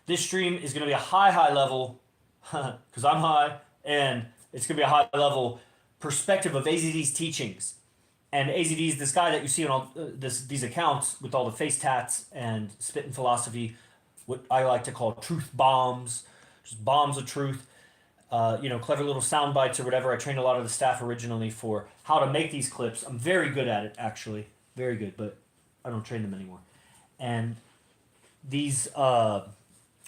This stream is going to be a high level, because I'm high, and it's going to be a high level perspective of AZD's teachings. And AZD is this guy that you see on all these accounts with all the face tats and spitting philosophy, what I like to call truth bombs, just bombs of truth. Clever little sound bites or whatever. I trained a lot of the staff originally for how to make these clips. I'm very good at it, actually. Very good, but I don't train them anymore. And these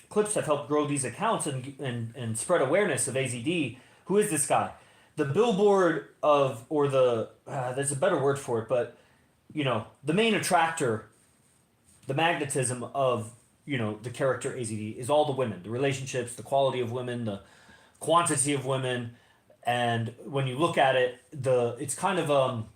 clips have helped grow these accounts and spread awareness of AZD. Who is this guy? The billboard of, or there's a better word for it, but, the main attractor, the magnetism of, the character AZD is all the women, the relationships, the quality of women, the quantity of women. And when you look at it, it's kind of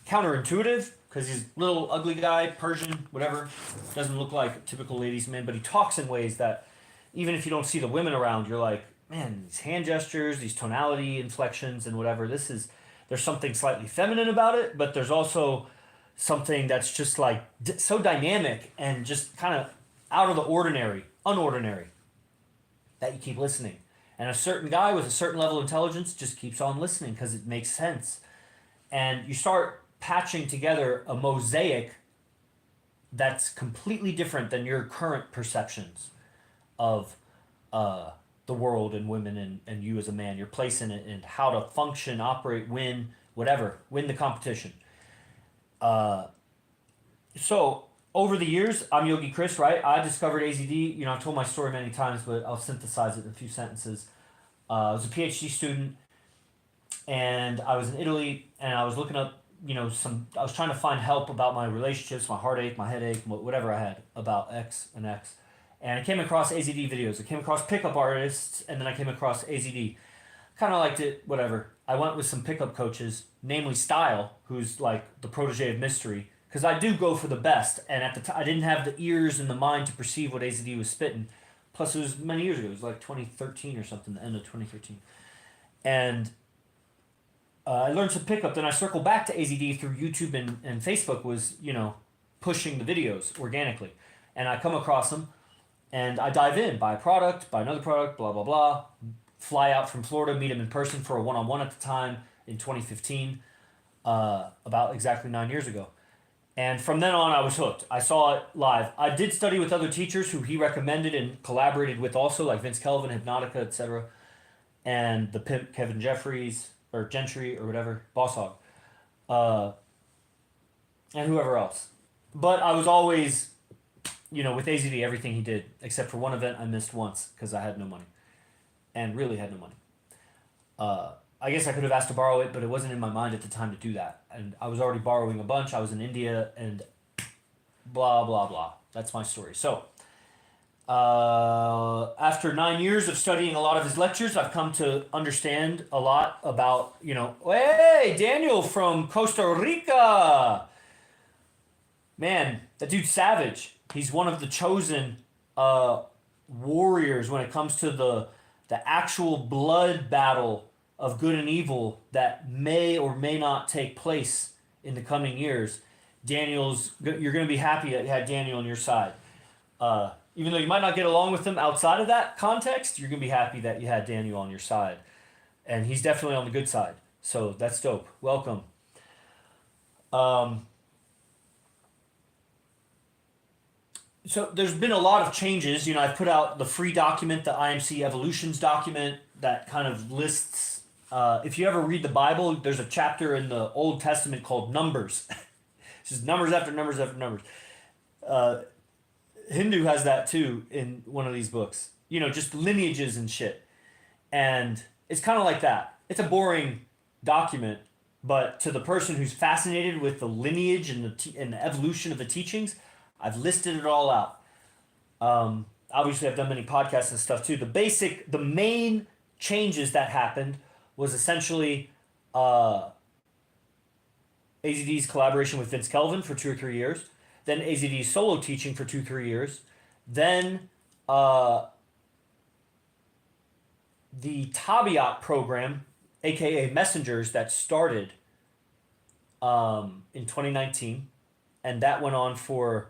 counterintuitive because he's a little ugly guy, Persian, whatever, doesn't look like a typical ladies' man, but he talks in ways that even if you don't see the women around, you're like, man, these hand gestures, these tonality inflections and whatever, there's something slightly feminine about it, but there's also something that's just like so dynamic and just kind of out of the ordinary, unordinary, that you keep listening. And a certain guy with a certain level of intelligence just keeps on listening because it makes sense. And you start patching together a mosaic that's completely different than your current perceptions of the world and women and you as a man, your place in it, and how to function, operate, win, whatever, win the competition. So over the years, I'm Yogi Chris, right? I discovered AZD. I've told my story many times, but I'll synthesize it in a few sentences. I was a PhD student, and I was in Italy, and I was looking up, I was trying to find help about my relationships, my heartache, my headache, whatever I had about X and X. And I came across AZD videos. I came across pickup artists, and then I came across AZD. Kind of liked it, whatever. I went with some pickup coaches, namely Style, who's like the protege of Mystery, because I do go for the best. And at the time, I didn't have the ears and the mind to perceive what AZD was spitting. Plus, it was many years ago. It was like 2013 or something, the end of 2013. And I learned some pickup. Then I circled back to AZD through YouTube and Facebook was, pushing the videos organically. And I come across them. And I dive in, buy a product, buy another product, blah, blah, blah. Fly out from Florida, meet him in person for a one-on-one at the time in 2015, about exactly 9 years ago. And from then on, I was hooked. I saw it live. I did study with other teachers who he recommended and collaborated with also, like Vince Kelvin, Hypnotica, etc. And the pimp Kevin Jeffries, or Gentry, or whatever, Boss Hog. And whoever else. But I was always... with AZD, everything he did, except for one event I missed once because I had no money. And really had no money. I guess I could have asked to borrow it, but it wasn't in my mind at the time to do that. And I was already borrowing a bunch. I was in India and blah, blah, blah. That's my story. So, after 9 years of studying a lot of his lectures, I've come to understand a lot about, hey, Daniel from Costa Rica. Man, that dude's savage. He's one of the chosen warriors when it comes to the actual blood battle of good and evil that may or may not take place in the coming years. You're going to be happy that you had Daniel on your side. Even though you might not get along with him outside of that context, you're going to be happy that you had Daniel on your side. And he's definitely on the good side. So that's dope. Welcome. So there's been a lot of changes. I've put out the free document, the IMC Evolutions document that kind of lists, if you ever read the Bible, there's a chapter in the Old Testament called Numbers. It's just numbers after numbers after numbers. Hindu has that too in one of these books. Just lineages and shit. And it's kind of like that. It's a boring document, but to the person who's fascinated with the lineage and the evolution of the teachings, I've listed it all out. Obviously, I've done many podcasts and stuff too. The main changes that happened was essentially AZD's collaboration with Vince Kelvin for 2 or 3 years, then AZD's solo teaching for 2-3 years, then the Tabiat program, aka Messengers, that started in 2019, and that went on for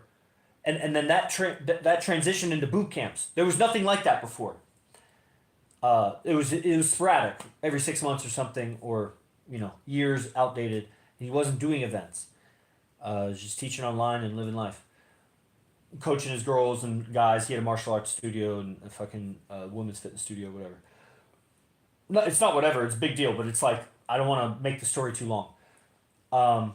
and then that transitioned into boot camps. There was nothing like that before. It was sporadic, every 6 months or something, or years outdated. He wasn't doing events. Just teaching online and living life, coaching his girls and guys. He had a martial arts studio and a fucking women's fitness studio, whatever. No, it's not whatever. It's a big deal, but it's like I don't want to make the story too long. Um,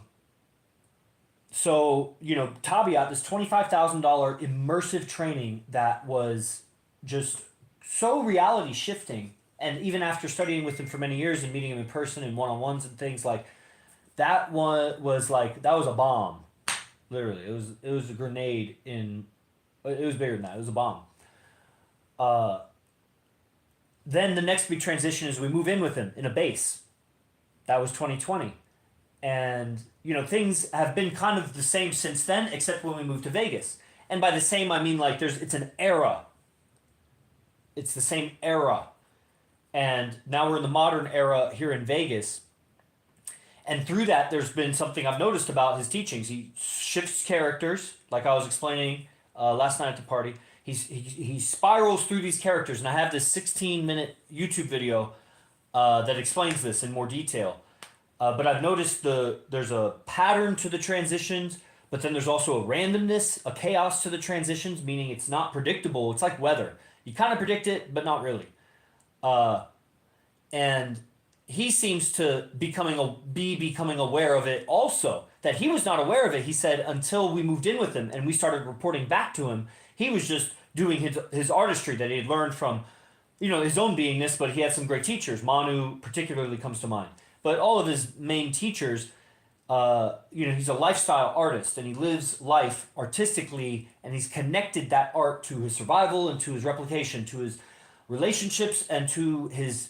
so Tabiat, this $25,000 immersive training that was just so reality shifting, and even after studying with him for many years and meeting him in person and one on ones and things like that, one was like that was a bomb. Literally, it was a grenade in. It was bigger than that. It was a bomb. Uh, then the next big transition is we move in with him in a base. That was 2020. And things have been kind of the same since then, except when we moved to Vegas. And by the same, I mean like it's an era. It's the same era. And now we're in the modern era here in Vegas. And through that, there's been something I've noticed about his teachings. He shifts characters, like I was explaining last night at the party. He spirals through these characters, and I have this 16-minute YouTube video that explains this in more detail. But I've noticed there's a pattern to the transitions, but then there's also a randomness, a chaos to the transitions, meaning it's not predictable. It's like weather. You kind of predict it, but not really. And he seems to be becoming aware of it also. That he was not aware of it. He said until we moved in with him and we started reporting back to him, he was just doing his artistry that he had learned from, his own beingness. But he had some great teachers. Manu particularly comes to mind. But all of his main teachers, he's a lifestyle artist and he lives life artistically, and he's connected that art to his survival and to his replication, to his relationships, and to his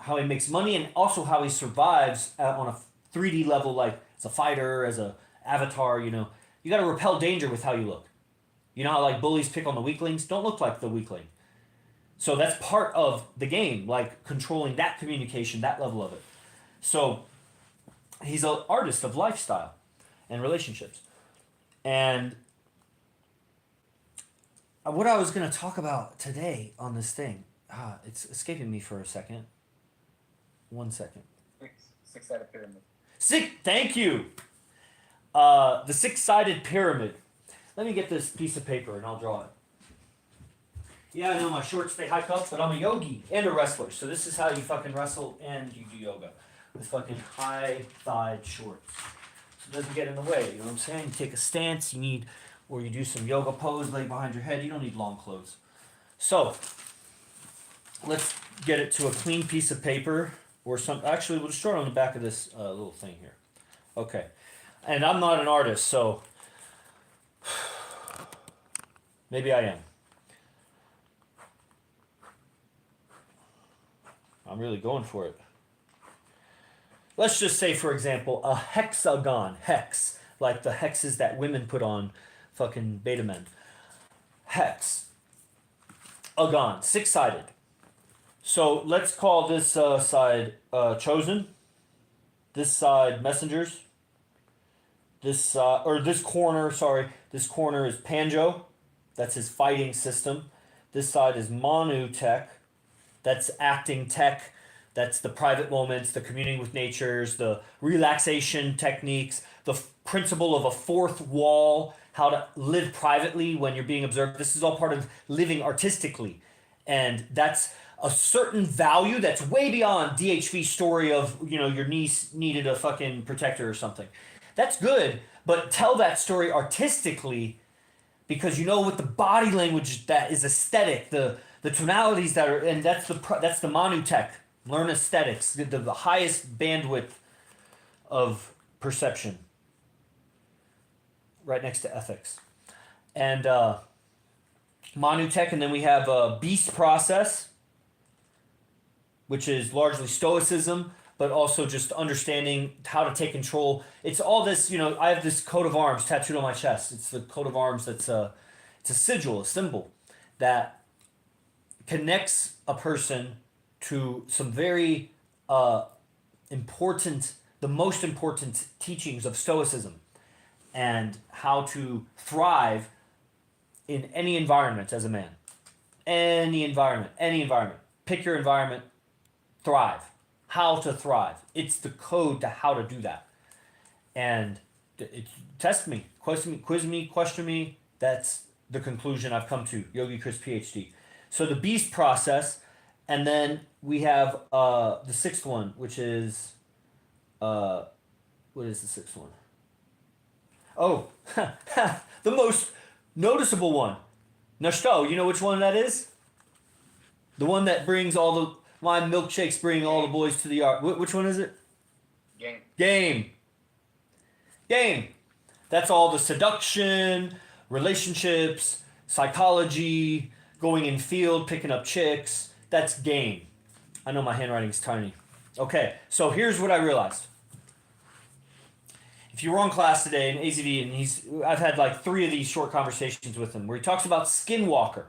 how he makes money, and also how he survives on a 3D level, like as a fighter, as a avatar. You got to repel danger with how you look. You know how like bullies pick on the weaklings? Don't look like the weakling. So that's part of the game, like controlling that communication, that level of it. So he's an artist of lifestyle and relationships. And what I was going to talk about today on this thing, it's escaping me for a second. 1 second. Six-sided pyramid. Thank you. The six-sided pyramid. Let me get this piece of paper and I'll draw it. Yeah, I know my shorts stay hiked up, but I'm a yogi and a wrestler. So this is how you fucking wrestle and you do yoga. With fucking high-thighed shorts. So it doesn't get in the way, you know what I'm saying? You take a stance, or you do some yoga pose, lay behind your head. You don't need long clothes. So, let's get it to a clean piece of paper, or some. Actually, we'll just start on the back of this little thing here. Okay. And I'm not an artist, so maybe I am. I'm really going for it. Let's just say, for example, a hexagon. Hex. Like the hexes that women put on fucking beta men. Hex. Agon. Six-sided. So let's call this side chosen. This side messengers. This corner is Panjo. That's his fighting system. This side is Manu tech. That's acting tech. That's the private moments, the communing with natures, the relaxation techniques, the principle of a fourth wall, how to live privately when you're being observed. This is all part of living artistically. And that's a certain value that's way beyond DHV's story of, your niece needed a fucking protector or something. That's good, but tell that story artistically, because with the body language that is aesthetic, the tonalities that are, and that's the Manu tech. Learn aesthetics, the highest bandwidth of perception, right next to ethics. And Manu Tech, and then we have Beast Process, which is largely stoicism, but also just understanding how to take control. It's all this, I have this coat of arms tattooed on my chest. It's the coat of arms it's a sigil, a symbol, that connects a person to some very important, the most important teachings of Stoicism, and how to thrive in any environment as a man. Any environment. Any environment. Pick your environment. Thrive. How to thrive. It's the code to how to do that. And test me, quiz me, question me. That's the conclusion I've come to. Yogi Chris PhD. So the beast process, and then we have the sixth one, which is what is the sixth one? Oh, the most noticeable one. Nashto, you know which one that is? The one that brings all the lime milkshakes, bring all the boys to the yard. Which one is it? Game. Game. Game. That's all the seduction, relationships, psychology, going in field, picking up chicks. That's game. I know my handwriting's tiny. Okay, so here's what I realized. If you were on class today in AZD, and I've had like 3 of these short conversations with him where he talks about skinwalker.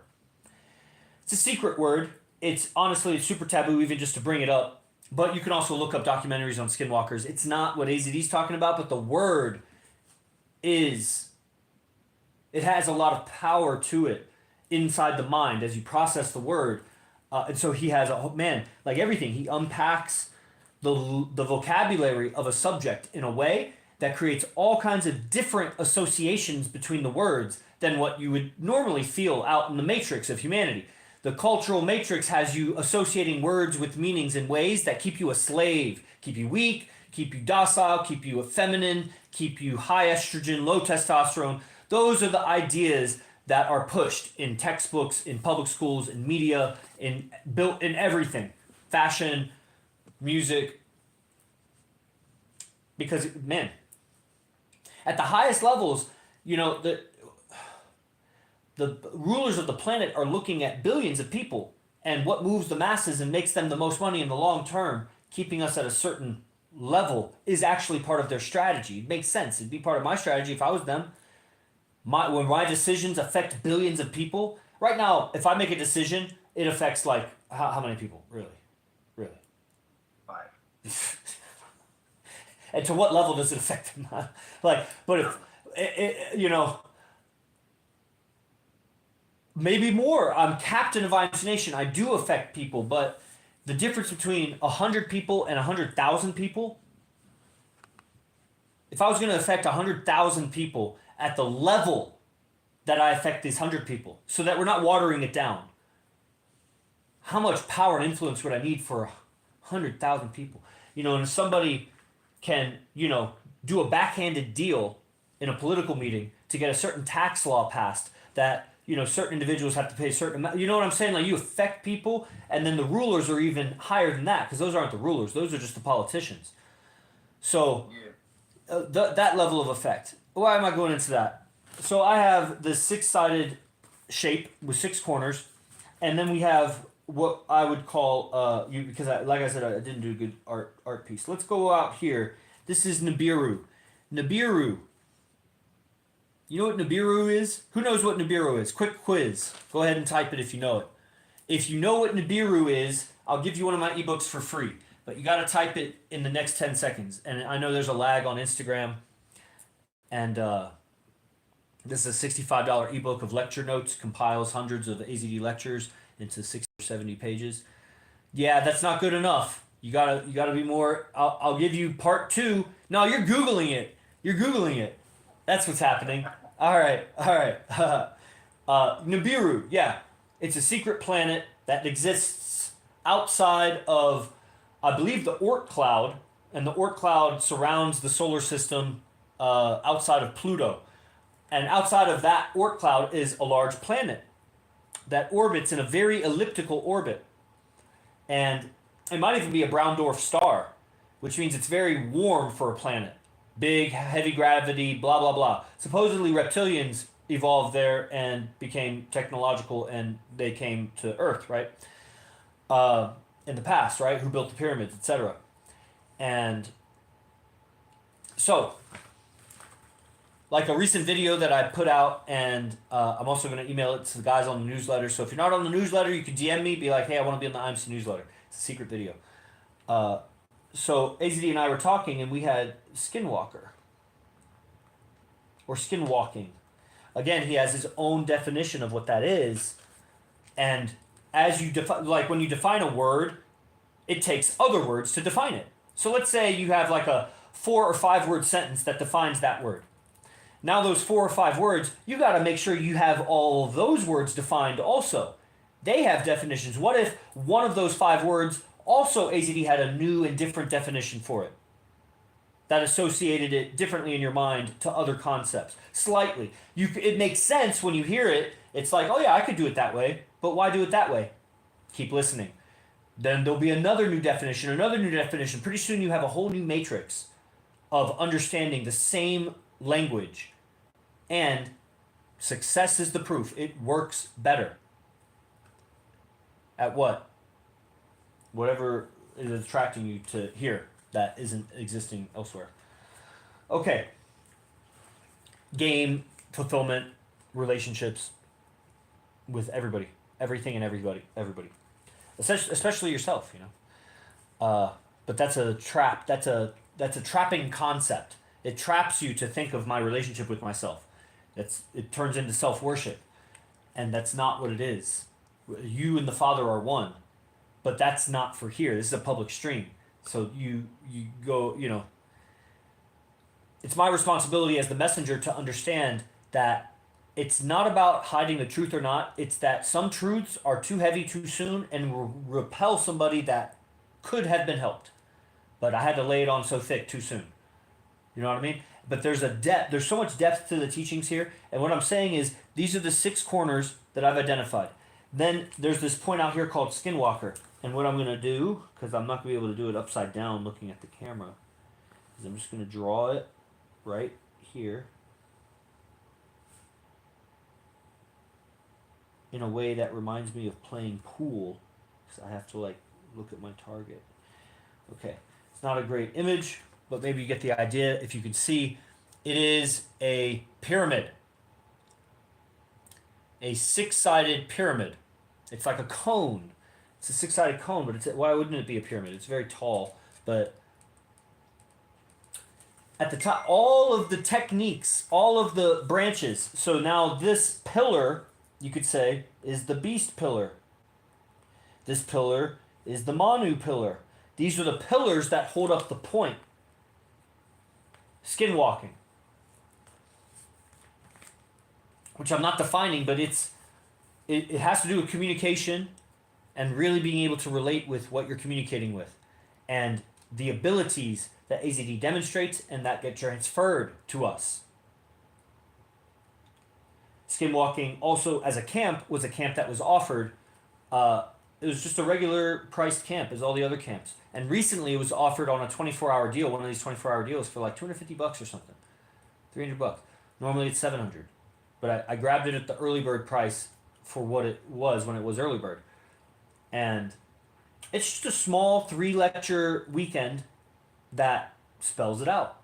It's a secret word. It's honestly super taboo even just to bring it up. But you can also look up documentaries on skinwalkers. It's not what AZD's talking about, but the word is, it has a lot of power to it inside the mind as you process the word. And so he has like everything. He unpacks the vocabulary of a subject in a way that creates all kinds of different associations between the words than what you would normally feel out in the matrix of humanity. The cultural matrix has you associating words with meanings in ways that keep you a slave, keep you weak, keep you docile, keep you feminine, keep you high estrogen, low testosterone. Those are the ideas that are pushed in textbooks, in public schools, in media, built in everything. Fashion, music. Because, man, at the highest levels, you know, the rulers of the planet are looking at billions of people and what moves the masses and makes them the most money in the long term, keeping us at a certain level, is actually part of their strategy. It makes sense. It'd be part of my strategy if I was them. When my decisions affect billions of people, right now, if I make a decision, it affects like how many people? Really? 5. And to what level does it affect them? Like, but if you know, maybe more. I'm captain of IMC Nation. I do affect people, but the difference between 100 people and 100,000 people, if I was going to affect 100,000 people at the level that I affect these 100 people, so that we're not watering it down, how much power and influence would I need for 100,000 people? You know, and if somebody can, you know, do a backhanded deal in a political meeting to get a certain tax law passed that, you know, certain individuals have to pay a certain amount. You know what I'm saying? Like, you affect people, and then the rulers are even higher than that, because those aren't the rulers. Those are just the politicians. So, that level of effect. Why am I going into that? So I have this 6-sided shape with 6 corners, and then we have what I would call because like I said, I didn't do a good art piece. Let's go out here. This is Nibiru. Nibiru. You know what Nibiru is? Who knows what Nibiru is? Quick quiz. Go ahead and type it if you know it. If you know what Nibiru is, I'll give you one of my ebooks for free. But you got to type it in the next 10 seconds. And I know there's a lag on Instagram. And this is a $65 ebook of lecture notes, compiles hundreds of AZD lectures into 60 or 70 pages. Yeah, that's not good enough. You gotta be more. I'll give you part 2. No, you're Googling it. You're Googling it. That's what's happening. All right. Nibiru, yeah. It's a secret planet that exists outside of, I believe, the Oort cloud, and the Oort cloud surrounds the solar system outside of Pluto. And outside of that Oort cloud is a large planet that orbits in a very elliptical orbit. And it might even be a brown dwarf star, which means it's very warm for a planet. Big, heavy gravity, blah, blah, blah. Supposedly reptilians evolved there and became technological, and they came to Earth, right? In the past, right? Who built the pyramids, etc. And so, like a recent video that I put out, and I'm also going to email it to the guys on the newsletter. So if you're not on the newsletter, you can DM me, be like, hey, I want to be on the IMC newsletter. It's a secret video. So AZD and I were talking, and we had skinwalker. Or skinwalking. again, he has his own definition of what that is. And as you define, like when you define a word, it takes other words to define it. So let's say you have like a 4 or 5 word sentence that defines that word. Now those 4 or 5 words, you got to make sure you have all of those words defined also. They have definitions. What if one of those 5 words also AZD had a new and different definition for it that associated it differently in your mind to other concepts? Slightly. It makes sense when you hear it. It's like, oh yeah, I could do it that way, but why do it that way? Keep listening. Then there'll be another new definition, another new definition. Pretty soon you have a whole new matrix of understanding the same language. And success is the proof. It works better. At what? Whatever is attracting you to here that isn't existing elsewhere. Okay. Game, fulfillment, relationships with everybody. Everything and everybody. Especially yourself, you know. But that's a trap. That's a trapping concept. It traps you to think of my relationship with myself. It turns into self-worship, and that's not what it is. You and the Father are one, but that's not for here. This is a public stream, so you go. You know, it's my responsibility as the messenger to understand that it's not about hiding the truth or not. It's that some truths are too heavy too soon and will repel somebody that could have been helped. But I had to lay it on so thick too soon. You know what I mean? But there's a depth. There's so much depth to the teachings here. And what I'm saying is these are the 6 corners that I've identified. Then there's this point out here called Skinwalker. And what I'm going to do, because I'm not going to be able to do it upside down looking at the camera, is I'm just going to draw it right here in a way that reminds me of playing pool, because I have to like look at my target. Okay, it's not a great image, but maybe you get the idea. If you can see, it is a pyramid, a 6-sided pyramid. It's like a cone. It's a 6-sided cone, but why wouldn't it be a pyramid? It's very tall, but at the top, all of the techniques, all of the branches. So now this pillar, you could say, is the beast pillar. This pillar is the Manu pillar. These are the pillars that hold up the point. Skinwalking. Which I'm not defining, but it has to do with communication and really being able to relate with what you're communicating with. And the abilities that AZD demonstrates and that get transferred to us. Skinwalking also as a camp was a camp that was offered. It was just a regular priced camp as all the other camps. And recently it was offered on a 24-hour deal, one of these 24-hour deals for like $250 or something. $300. Normally it's $700. But I grabbed it at the early bird price for what it was when it was early bird. And it's just a small 3-lecture weekend that spells it out.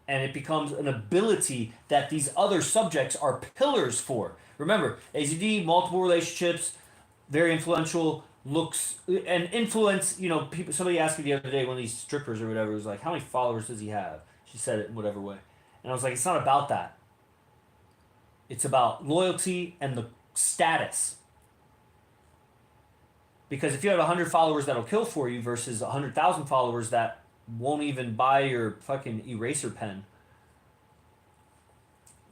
And it becomes an ability that these other subjects are pillars for. Remember, AZD, multiple relationships, very influential, looks, and influence, you know, people. Somebody asked me the other day, one of these strippers or whatever, was like, how many followers does he have? She said it in whatever way. And I was like, it's not about that. It's about loyalty and the status. Because if you have 100 followers that'll kill for you versus 100,000 followers that won't even buy your fucking eraser pen,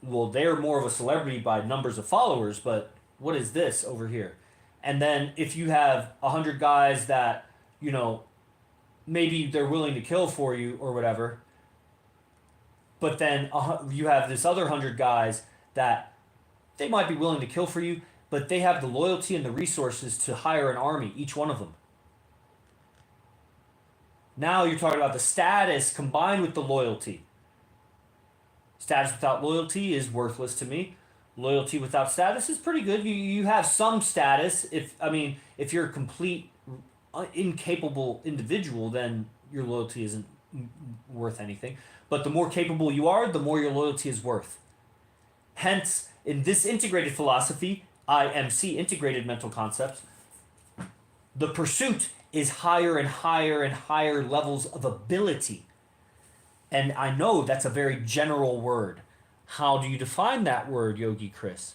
well, they're more of a celebrity by numbers of followers, but what is this over here? And then if you have 100 guys that, you know, maybe they're willing to kill for you or whatever, but then you have this other 100 guys that they might be willing to kill for you, but they have the loyalty and the resources to hire an army, each one of them. Now you're talking about the status combined with the loyalty. Status without loyalty is worthless to me. Loyalty without status is pretty good. You have some status. If you're a complete incapable individual, then your loyalty isn't worth anything. But the more capable you are, the more your loyalty is worth. Hence, in this integrated philosophy, IMC, integrated mental concepts, the pursuit is higher and higher and higher levels of ability. And I know that's a very general word, How do you define that word, Yogi Chris?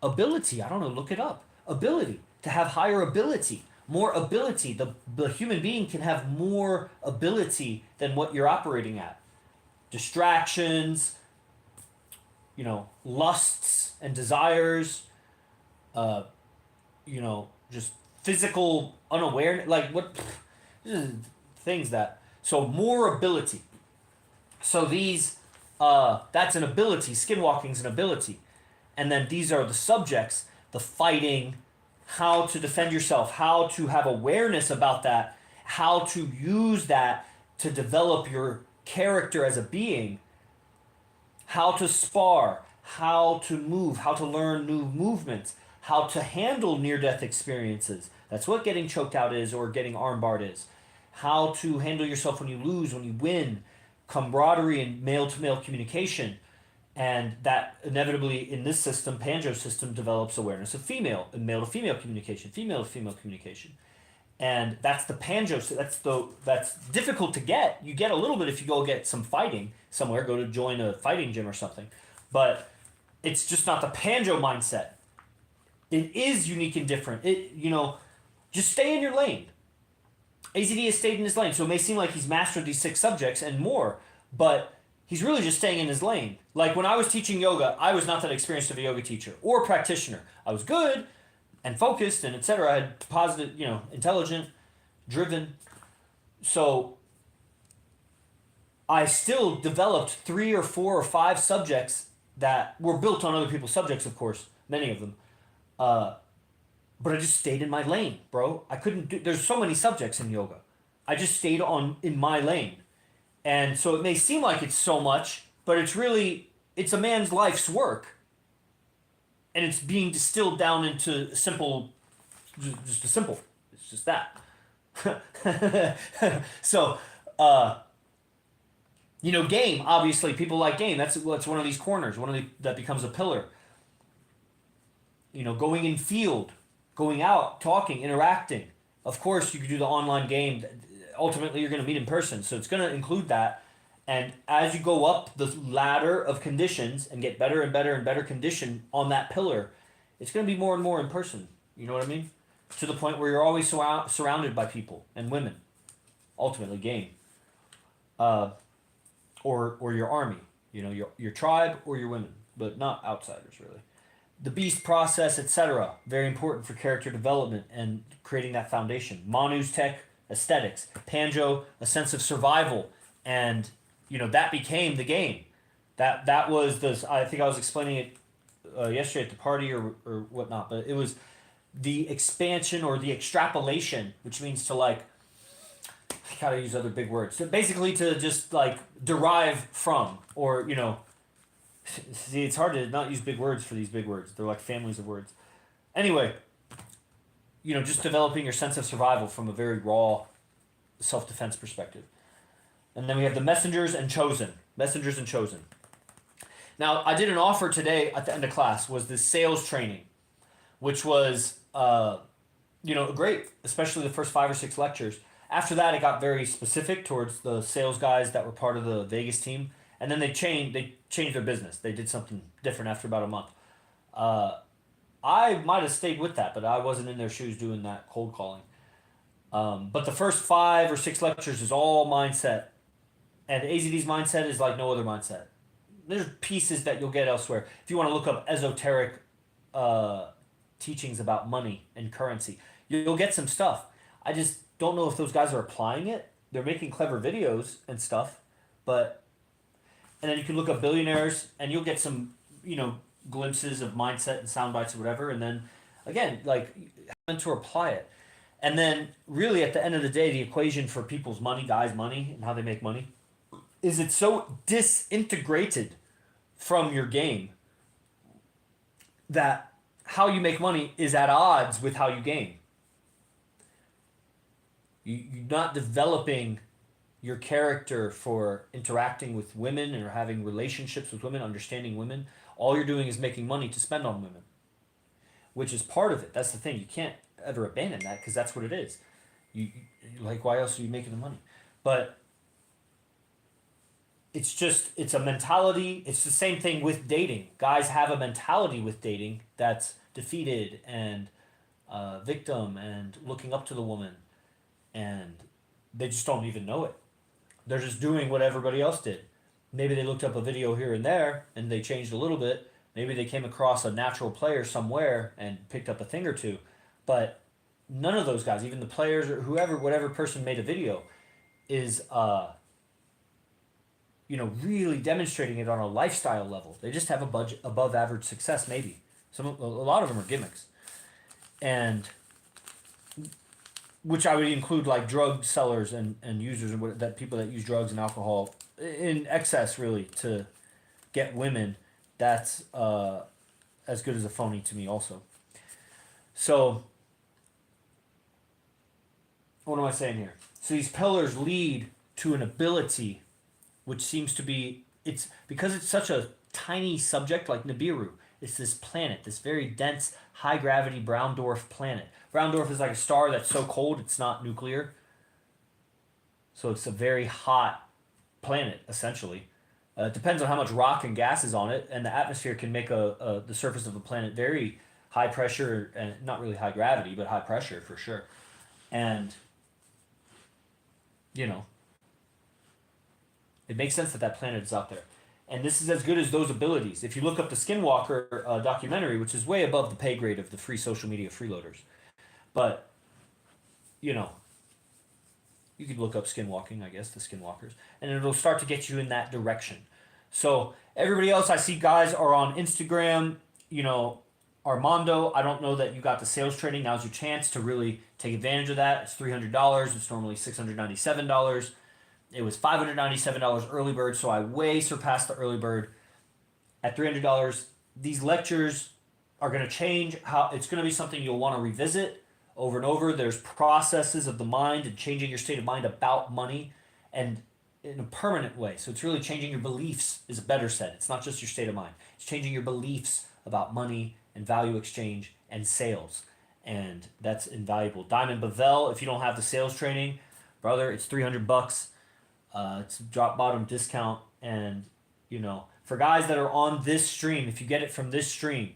Ability. I don't know. Look it up. Ability. To have higher ability. More ability. The human being can have more ability than what you're operating at. Distractions, lusts and desires, uh, just physical unawareness. Like what? Things that. So more ability. So that's an ability. Skinwalking's an ability. And then these are the subjects, the fighting, how to defend yourself, how to have awareness about that, how to use that to develop your character as a being, how to spar, how to move, how to learn new movements, how to handle near-death experiences. That's what getting choked out is or getting armbarred is. How to handle yourself when you lose, when you win, camaraderie and male-to-male communication. And that inevitably in this system, Panjo system, develops awareness of female and male-to-female communication, female-to-female communication. And that's the Panjo. That's difficult to get. You get a little bit if you go get some fighting somewhere, go to join a fighting gym or something. But it's just not the Panjo mindset. It is unique and different. Just stay in your lane. AZD has stayed in his lane, so it may seem like he's mastered these 6 subjects and more, but he's really just staying in his lane. Like when I was teaching yoga, I was not that experienced of a yoga teacher or practitioner. I was good and focused and etc. I had positive, intelligent, driven. So I still developed 3 or 4 or 5 subjects that were built on other people's subjects, of course, many of them. But I just stayed in my lane, bro. I couldn't do. There's so many subjects in yoga. I just stayed in my lane, and so it may seem like it's so much, but it's a man's life's work, and it's being distilled down into simple, just a simple. It's just that. So, game. Obviously, people like game. That's one of these corners. That becomes a pillar. Going in field, going out, talking, interacting. Of course, you could do the online game. Ultimately, you're going to meet in person, so it's going to include that. And as you go up the ladder of conditions and get better and better and better condition on that pillar, it's going to be more and more in person. You know what I mean? To the point where you're always surrounded by people and women. Ultimately, game. Or your army. Your tribe or your women, but not outsiders really. The beast process, etc. Very important for character development and creating that foundation. Manu's tech, aesthetics. Panjo, a sense of survival. And, that became the game. That was I think I was explaining it yesterday at the party or whatnot, but it was the expansion or the extrapolation, which means to I gotta use other big words. So basically to just derive from or, see, it's hard to not use big words for these big words. They're like families of words. Anyway, just developing your sense of survival from a very raw self-defense perspective. And then we have the messengers and chosen. Messengers and chosen. Now, I did an offer today at the end of class, was this sales training, which was, great, especially the first 5 or 6 lectures. After that, it got very specific towards the sales guys that were part of the Vegas team. And then they changed their business. They did something different after about a month. I might have stayed with that, but I wasn't in their shoes doing that cold calling. But the first 5 or 6 lectures is all mindset. And AZD's mindset is like no other mindset. There's pieces that you'll get elsewhere. If you want to look up esoteric teachings about money and currency, you'll get some stuff. I just don't know if those guys are applying it. They're making clever videos and stuff, but... And then you can look up billionaires, and you'll get some, glimpses of mindset and sound bites or whatever. And then, again, having to apply it. And then, really, at the end of the day, the equation for people's money, guys' money, and how they make money, is it's so disintegrated from your game that how you make money is at odds with how you game. You're not developing your character for interacting with women or having relationships with women, understanding women. All you're doing is making money to spend on women, which is part of it. That's the thing. You can't ever abandon that because that's what it is. Why else are you making the money? But it's a mentality. It's the same thing with dating. Guys have a mentality with dating that's defeated and victim and looking up to the woman, and they just don't even know it. They're just doing what everybody else did. Maybe they looked up a video here and there and they changed a little bit. Maybe they came across a natural player somewhere and picked up a thing or two. But none of those guys, even the players or whoever, whatever person made a video, is really demonstrating it on a lifestyle level. They just have a budget above average success, maybe. A lot of them are gimmicks, and which I would include like drug sellers and users and that people that use drugs and alcohol in excess really to get women. That's as good as a phony to me also. So what am I saying here? So these pillars lead to an ability, which seems to be, it's because it's such a tiny subject like Nibiru. It's this planet, this very dense, high gravity brown dwarf planet. Brown dwarf is like a star that's so cold it's not nuclear. So it's a very hot planet, essentially. It depends on how much rock and gas is on it, and the atmosphere can make the surface of a planet very high pressure, and not really high gravity, but high pressure for sure. And, it makes sense that planet is out there. And this is as good as those abilities. If you look up the Skinwalker documentary, which is way above the pay grade of the free social media freeloaders, but, you could look up skinwalking, I guess, the Skinwalkers, and it'll start to get you in that direction. So everybody else I see guys are on Instagram, Armando, I don't know that you got the sales training. Now's your chance to really take advantage of that. It's $300. It's normally $697. It was $597 early bird, so I way surpassed the early bird. At $300, these lectures are going to change. It's going to be something you'll want to revisit over and over. There's processes of the mind and changing your state of mind about money, and in a permanent way. So it's really changing your beliefs is better said. It's not just your state of mind. It's changing your beliefs about money and value exchange and sales. And that's invaluable. Diamond Bavel, if you don't have the sales training, brother, it's $300. It's a drop bottom discount. And, for guys that are on this stream, if you get it from this stream,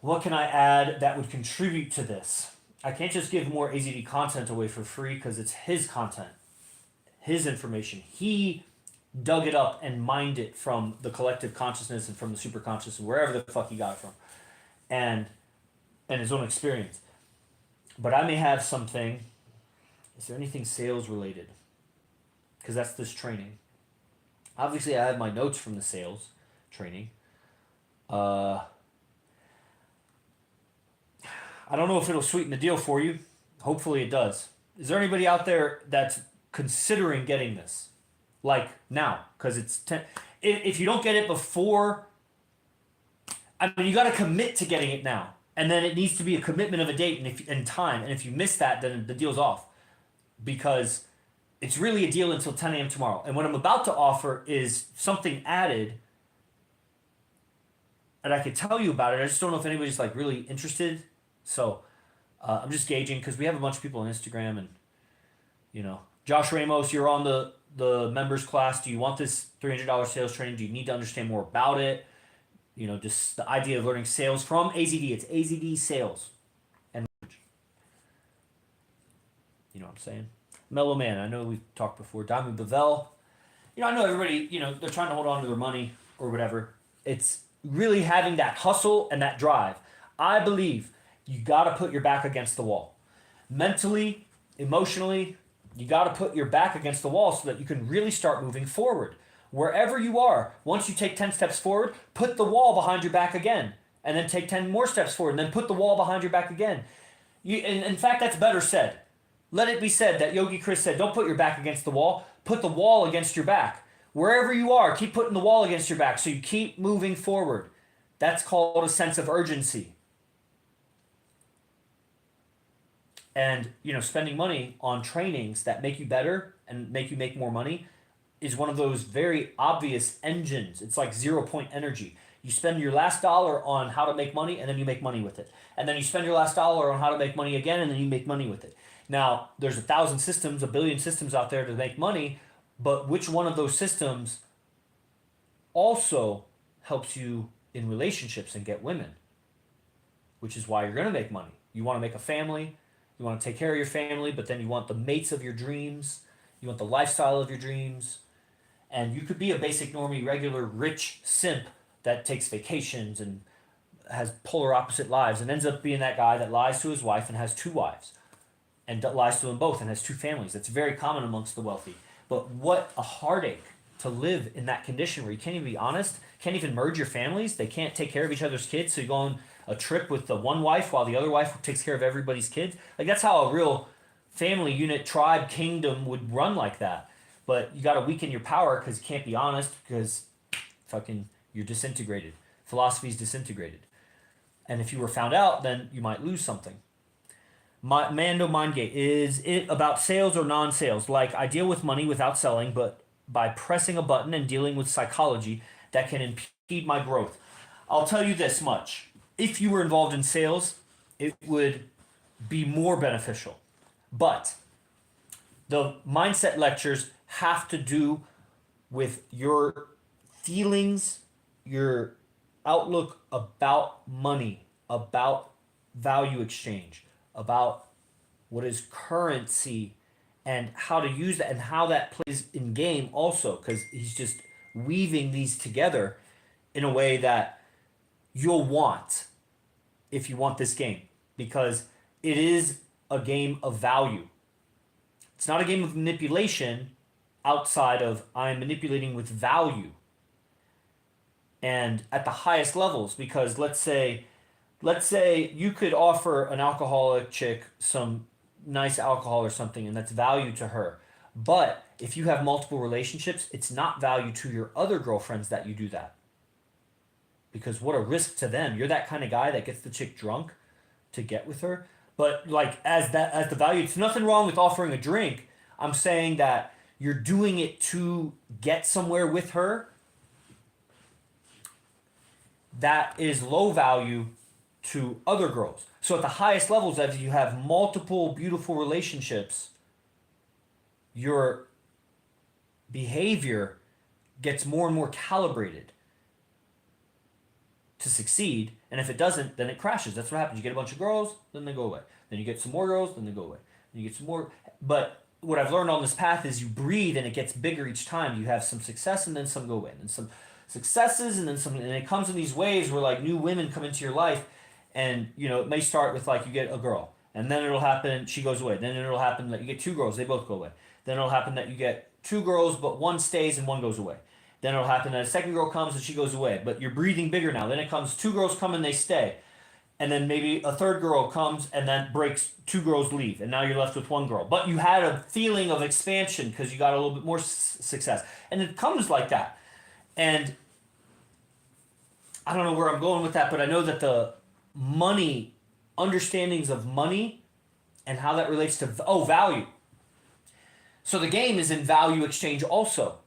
what can I add that would contribute to this? I can't just give more AZD content away for free because it's his content, his information. He dug it up and mined it from the collective consciousness and from the superconscious and wherever the fuck he got it from, and his own experience. But I may have something. Is there anything sales related? Because that's this training. Obviously, I have my notes from the sales training. I don't know if it'll sweeten the deal for you. Hopefully it does. Is there anybody out there that's considering getting this? Like now? Because it's 10. If you don't get it before, you got to commit to getting it now. And then it needs to be a commitment of a date and time. And if you miss that, then the deal's off. Because it's really a deal until 10 a.m. tomorrow. And what I'm about to offer is something added. And I could tell you about it. I just don't know if anybody's really interested. So I'm just gauging because we have a bunch of people on Instagram and, Josh Ramos, you're on the members class. Do you want this $300 sales training? Do you need to understand more about it? Just the idea of learning sales from AZD. It's AZD sales. And you know what I'm saying? Mellow Man, I know we've talked before. Diamond Bavel. I know everybody, they're trying to hold on to their money or whatever. It's really having that hustle and that drive. I believe you got to put your back against the wall. Mentally, emotionally, you got to put your back against the wall so that you can really start moving forward. Wherever you are, once you take 10 steps forward, put the wall behind your back again. And then take 10 more steps forward, and then put the wall behind your back again. In fact, that's better said. Let it be said that Yogi Chris said, don't put your back against the wall, put the wall against your back. Wherever you are, keep putting the wall against your back so you keep moving forward. That's called a sense of urgency. And, spending money on trainings that make you better and make you make more money is one of those very obvious engines. It's like 0-point energy. You spend your last dollar on how to make money, and then you make money with it. And then you spend your last dollar on how to make money again, and then you make money with it. Now, there's 1,000 systems, 1 billion systems out there to make money, But which one of those systems also helps you in relationships and get women? Which is why you're going to make money. You want to make a family, you want to take care of your family, but then you want the mates of your dreams, you want the lifestyle of your dreams. And you could be a basic normie, regular, rich simp that takes vacations and has polar opposite lives and ends up being that guy that lies to his wife and has two wives and lies to them both and has two families. That's very common amongst the wealthy. But what a heartache to live in that condition where you can't even be honest, can't even merge your families. They can't take care of each other's kids. So you go on a trip with the one wife while the other wife takes care of everybody's kids. Like that's how a real family unit, tribe, kingdom would run like that. But you got to weaken your power because you can't be honest because fucking you're disintegrated. Philosophy's disintegrated. And if you were found out, then you might lose something. Mando Mindgate. Is it about sales or non-sales? Like I deal with money without selling, but by pressing a button and dealing with psychology that can impede my growth. I'll tell you this much. If you were involved in sales, it would be more beneficial. But the mindset lectures have to do with your feelings, your outlook about money, about value exchange, about what is currency and how to use that and how that plays in game also, because he's just weaving these together in a way that you'll want if you want this game, because it is a game of value. It's not a game of manipulation outside of I am manipulating with value and at the highest levels, because let's say you could offer an alcoholic chick some nice alcohol or something and that's value to her, but if you have multiple relationships, it's not value to your other girlfriends that you do that, because what a risk to them. You're that kind of guy that gets the chick drunk to get with her, but like as the value, it's nothing wrong with offering a drink. I'm saying that you're doing it to get somewhere with her. That is low value to other girls. So at the highest levels, as you have multiple beautiful relationships, your behavior gets more and more calibrated to succeed. And if it doesn't, then it crashes. That's what happens. You get a bunch of girls, then they go away. Then you get some more girls, then they go away. Then you get some more. But what I've learned on this path is you breathe and it gets bigger each time. You have some success and then some go away. And then some successes and then some. And it comes in these waves where like new women come into your life. And, you know, it may start with like you get a girl. And then it'll happen, she goes away. Then it'll happen that you get two girls, they both go away. Then it'll happen that you get two girls, but one stays and one goes away. Then it'll happen that a second girl comes and she goes away. But you're breathing bigger now. Then it comes, two girls come and they stay. And then maybe a third girl comes and that breaks, two girls leave. And now you're left with one girl. But you had a feeling of expansion because you got a little bit more success. And it comes like that. And I don't know where I'm going with that, but I know that the money, understandings of money and how that relates to, value. So the game is in value exchange also.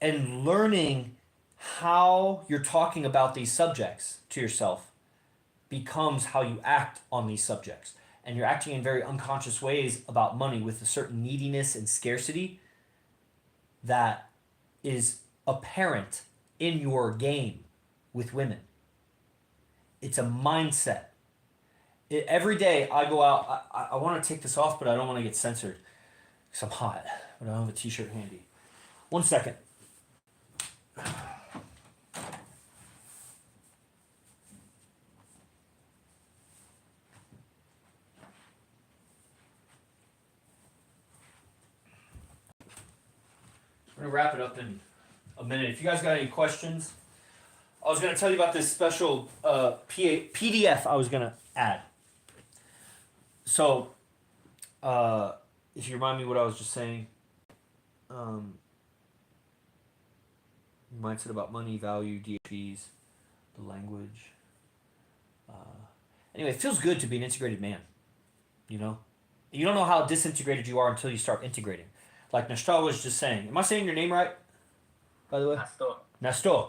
And learning how you're talking about these subjects to yourself becomes how you act on these subjects. And you're acting in very unconscious ways about money with a certain neediness and scarcity that is apparent in your game with women. It's a mindset. Every day I go out, I want to take this off, but I don't want to get censored because I'm hot, but I don't have a t-shirt handy. 1 second. I'm going to wrap it up in a minute. If you guys got any questions, I was going to tell you about this special PDF I was going to add. So, if you remind me what I was just saying, mindset about money, value, DHBs, the language. Anyway, it feels good to be an integrated man, you know? You don't know how disintegrated you are until you start integrating. Like Nestor was just saying. Am I saying your name right, by the way? Nestor.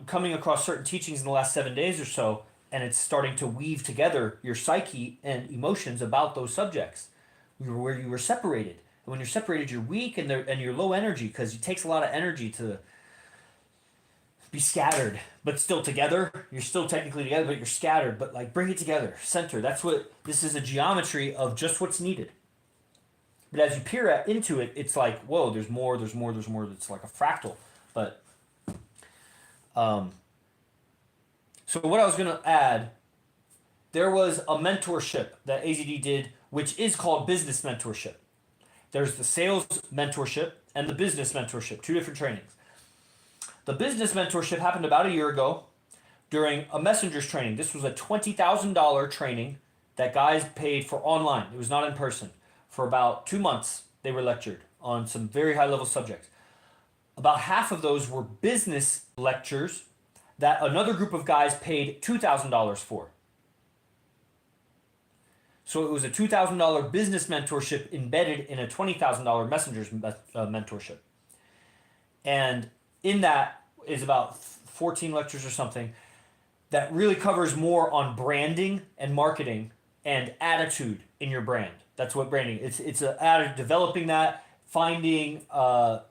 Coming across certain teachings in the last 7 days or so, and it's starting to weave together your psyche and emotions about those subjects where you were separated. And when you're separated, you're weak and you're low energy because it takes a lot of energy to be scattered, but still together. You're still technically together, but you're scattered. But like bring it together, center. That's what this is, a geometry of just what's needed. But as you peer into it, it's like, whoa, there's more, there's more, there's more. It's like a fractal. But so what I was gonna add, there was a mentorship that AZD did, which is called business mentorship. There's the sales mentorship and the business mentorship, two different trainings. The business mentorship happened about a year ago during a messenger's training. This was a $20,000 training that guys paid for online. It was not in person. For about 2 months, they were lectured on some very high level subjects. About half of those were business lectures that another group of guys paid $2,000 for. So it was a $2,000 business mentorship embedded in a $20,000 messenger's mentorship. And in that is about 14 lectures or something that really covers more on branding and marketing and attitude in your brand. That's what branding is. It's developing that, finding the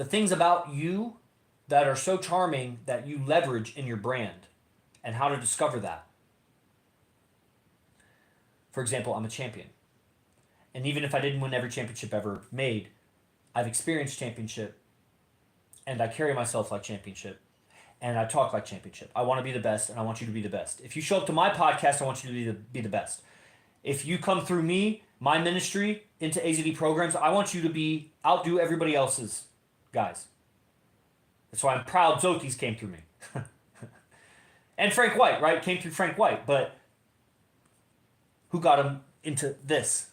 things about you that are so charming that you leverage in your brand and how to discover that. For example, I'm a champion. And even if I didn't win every championship ever made, I've experienced championship and I carry myself like championship and I talk like championship. I want to be the best and I want you to be the best. If you show up to my podcast, I want you to be the best. If you come through me, my ministry, into AZD programs, I want you to outdo everybody else's guys. That's why I'm proud Zotis came through me. And Frank White, right? Came through Frank White. But who got him into this?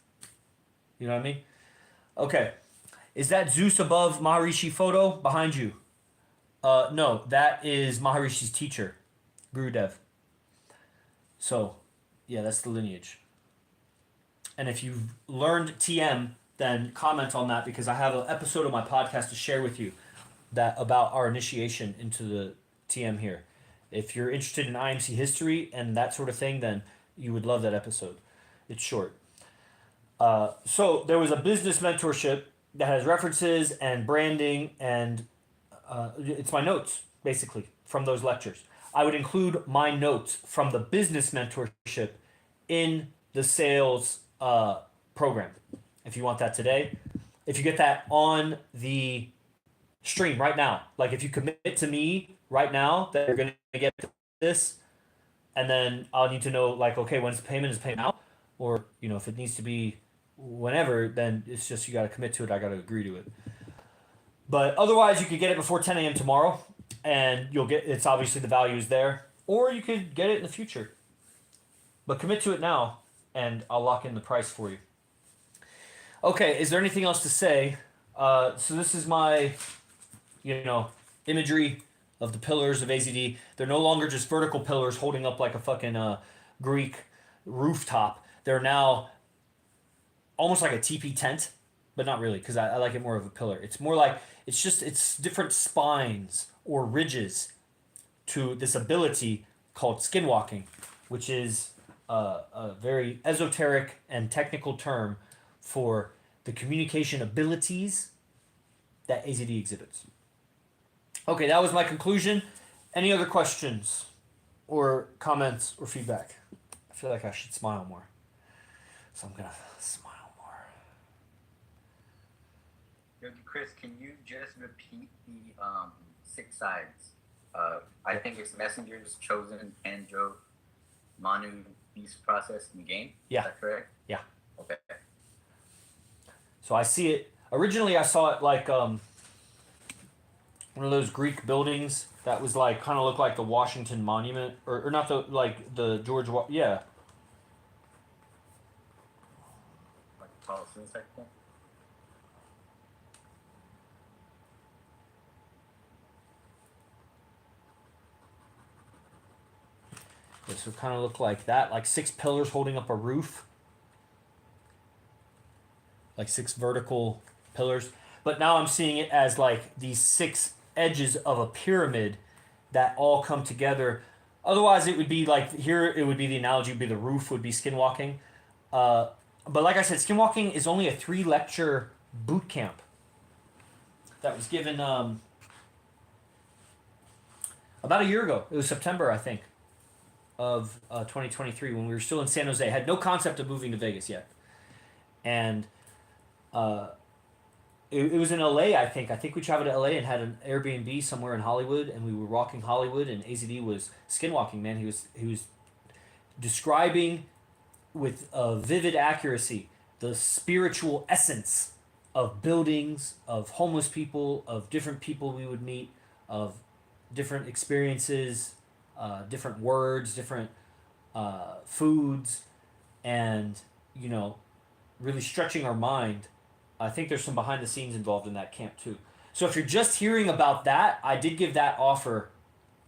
You know what I mean? Okay. Is that Zeus above Maharishi photo behind you? No, that is Maharishi's teacher, Gurudev. So, yeah, that's the lineage. And if you've learned TM, then comment on that because I have an episode of my podcast to share with you that about our initiation into the TM here. If you're interested in IMC history and that sort of thing, then you would love that episode. It's short. So there was a business mentorship that has references and branding and it's my notes, basically, from those lectures. I would include my notes from the business mentorship in the sales program. If you want that today. If you get that on the stream right now, like if you commit to me right now that you're going to get this, and then I'll need to know, like, okay, when's the payment? Is payment out? Or, you know, if it needs to be whenever, then it's just you got to commit to it. I got to agree to it. But otherwise, you could get it before 10 a.m. tomorrow, and you'll get, it's obviously the value is there. Or you could get it in the future. But commit to it now, and I'll lock in the price for you. Okay, is there anything else to say? So this is my, imagery of the pillars of AZD. They're no longer just vertical pillars holding up like a fucking Greek rooftop. They're now almost like a teepee tent, but not really, because I like it more of a pillar. It's more like, it's different spines or ridges to this ability called skinwalking, which is a very esoteric and technical term for the communication abilities that AZD exhibits. Okay, that was my conclusion. Any other questions or comments or feedback? I feel like I should smile more. So I'm going to smile more. Yogi Chris, can you just repeat the 6 sides? I think it's messengers, chosen, Andro, Manu, beast process, and game. Yeah. Is that correct? Yeah. Okay. So I see it. Originally, I saw it like one of those Greek buildings that was like kind of looked like the Washington Monument, or not the George. Yeah. Like a tall suicide thing? Yeah, so it kind of looked like that, like 6 pillars holding up a roof. Like 6 vertical pillars. But now I'm seeing it as like these 6 edges of a pyramid that all come together. Otherwise, it would be like, here it would be the analogy would be the roof would be skinwalking. But like I said, skinwalking is only a 3-lecture boot camp that was given about a year ago. It was September, I think, of 2023 when we were still in San Jose. Had no concept of moving to Vegas yet, and uh, it was in LA. I think. I think we traveled to LA and had an Airbnb somewhere in Hollywood, and we were walking Hollywood, and AZD was skinwalking. Man, he was describing with vivid accuracy the spiritual essence of buildings, of homeless people, of different people we would meet, of different experiences, different words, different foods, and you know, really stretching our mind. I think there's some behind the scenes involved in that camp too. So if you're just hearing about that, I did give that offer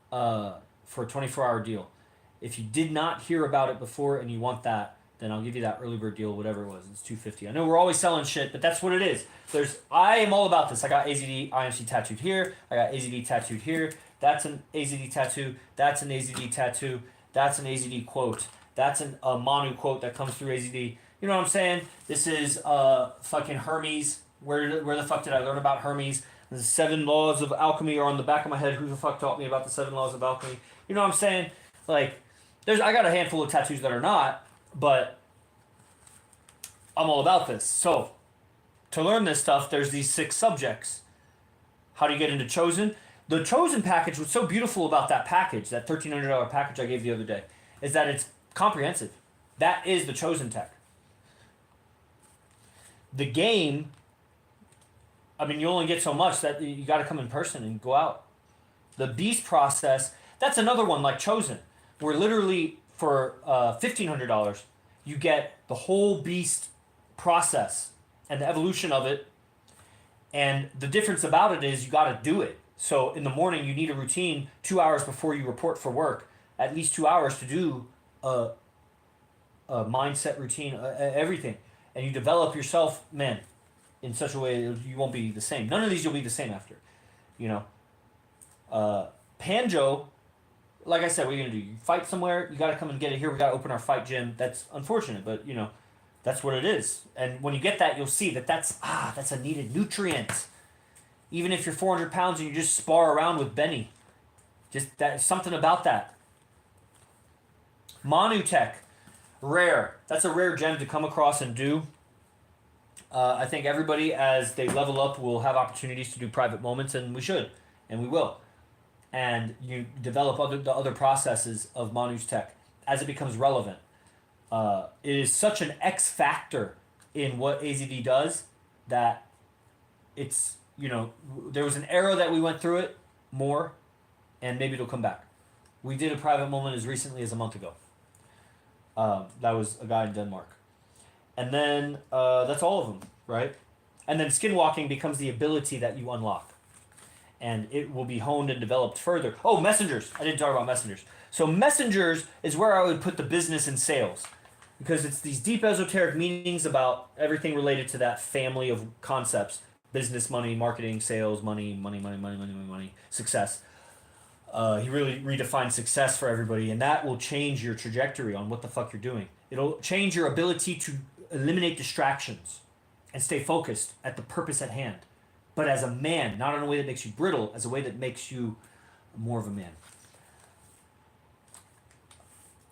for a 24-hour deal. If you did not hear about it before and you want that, then I'll give you that early bird deal, whatever it was. It's $250. I know we're always selling shit, but that's what it is. I am all about this. I got AZD IMC tattooed here. I got AZD tattooed here. That's an AZD tattoo. That's an AZD tattoo. That's an AZD quote. That's a Manu quote that comes through AZD. You know what I'm saying? This is fucking Hermes. Where the fuck did I learn about Hermes? The 7 laws of alchemy are on the back of my head. Who the fuck taught me about the 7 laws of alchemy? You know what I'm saying? Like, I got a handful of tattoos that are not, but I'm all about this. So, to learn this stuff, there's these 6 subjects. How do you get into Chosen? The Chosen package, what's so beautiful about that package, that $1,300 package I gave the other day, is that it's comprehensive. That is the Chosen tech. The game, I mean, you only get so much that you got to come in person and go out. The Beast process, that's another one like Chosen, where literally for $1,500, you get the whole Beast process and the evolution of it. And the difference about it is you got to do it. So in the morning, you need a routine 2 hours before you report for work, at least 2 hours to do a mindset routine, everything. And you develop yourself, man, in such a way you won't be the same. None of these you'll be the same after. You know? Panjo, like I said, what are you going to do? You fight somewhere, you got to come and get it here. We got to open our fight gym. That's unfortunate, but, you know, that's what it is. And when you get that, you'll see that that's a needed nutrient. Even if you're 400 pounds and you just spar around with Benny. Just that, something about that. Manu Tech. Rare. That's a rare gem to come across and do. I think everybody, as they level up, will have opportunities to do private moments, and we should, and we will. And you develop the other processes of Manu's tech as it becomes relevant. It is such an X factor in what AZD does that it's, you know, there was an era that we went through it more, and maybe it'll come back. We did a private moment as recently as a month ago. That was a guy in Denmark. And then that's all of them, right? And then skinwalking becomes the ability that you unlock. And it will be honed and developed further. Oh, messengers. I didn't talk about messengers. So messengers is where I would put the business and sales. Because it's these deep esoteric meanings about everything related to that family of concepts. Business, money, marketing, sales, money, success. He really redefined success for everybody, and that will change your trajectory on what the fuck you're doing. It'll change your ability to eliminate distractions and stay focused at the purpose at hand. But as a man, not in a way that makes you brittle, as a way that makes you more of a man.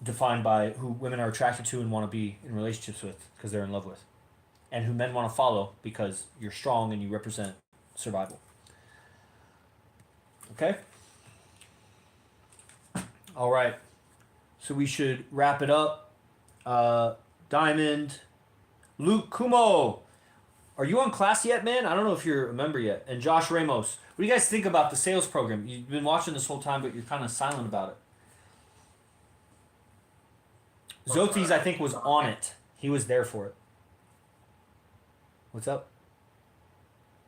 Defined by who women are attracted to and want to be in relationships with because they're in love with. And who men want to follow because you're strong and you represent survival. Okay? All right. So we should wrap it up. Diamond. Luke Kumo. Are you on class yet, man? I don't know if you're a member yet. And Josh Ramos. What do you guys think about the sales program? You've been watching this whole time, but you're kind of silent about it. Zotis, I think, was on it. He was there for it. What's up?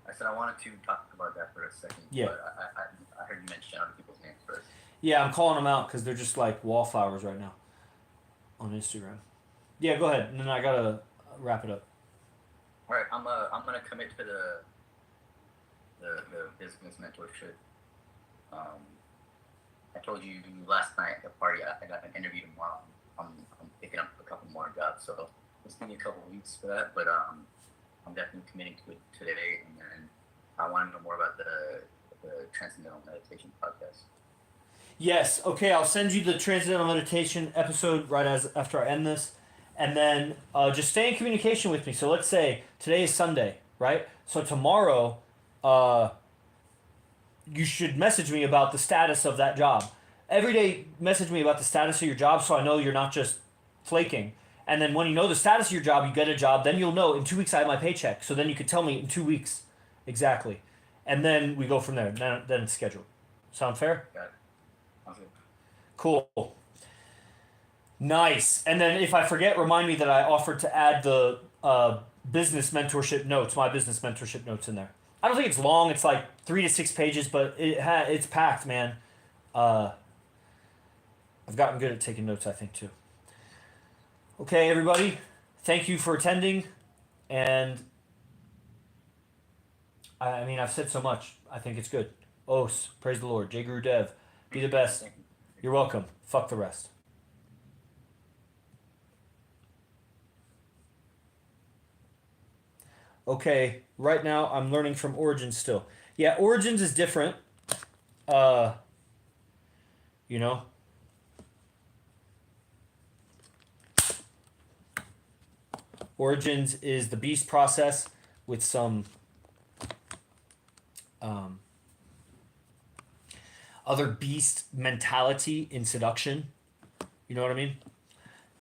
I said I wanted to talk about that for a second. Yeah. But I heard you mention other people's names first. Yeah, I'm calling them out because they're just like wallflowers right now on Instagram. Yeah, go ahead, and then I gotta wrap it up. All right, I'm gonna commit to the business mentorship. I told you last night at the party I got an interview tomorrow. I'm picking up a couple more jobs, so it's gonna be a couple weeks for that, but I'm definitely committing to it today, and then I want to know more about the Transcendental Meditation podcast. Yes. Okay. I'll send you the Transcendental Meditation episode right as after I end this, and then just stay in communication with me. So let's say today is Sunday, right? So tomorrow, you should message me about the status of that job. Every day, message me about the status of your job, so I know you're not just flaking. And then when you know the status of your job, you get a job. Then you'll know in 2 weeks I have my paycheck. So then you could tell me in 2 weeks exactly, and then we go from there. Then it's scheduled. Sound fair? Got it. Sounds good. Cool. Nice. And then if I forget, remind me that I offered to add the business mentorship notes, my business mentorship notes in there. I don't think it's long. It's like 3 to 6 pages, but it's packed, man. I've gotten good at taking notes, I think, too. Okay, everybody. Thank you for attending. And I mean, I've said so much. I think it's good. Os, praise the Lord. Jay Guru Dev. Be the best. Thank you. You're welcome. Fuck the rest. Okay, right now I'm learning from Origins still. Yeah, Origins is different. You know. Origins is the beast process with some other beast mentality in seduction. You know what I mean?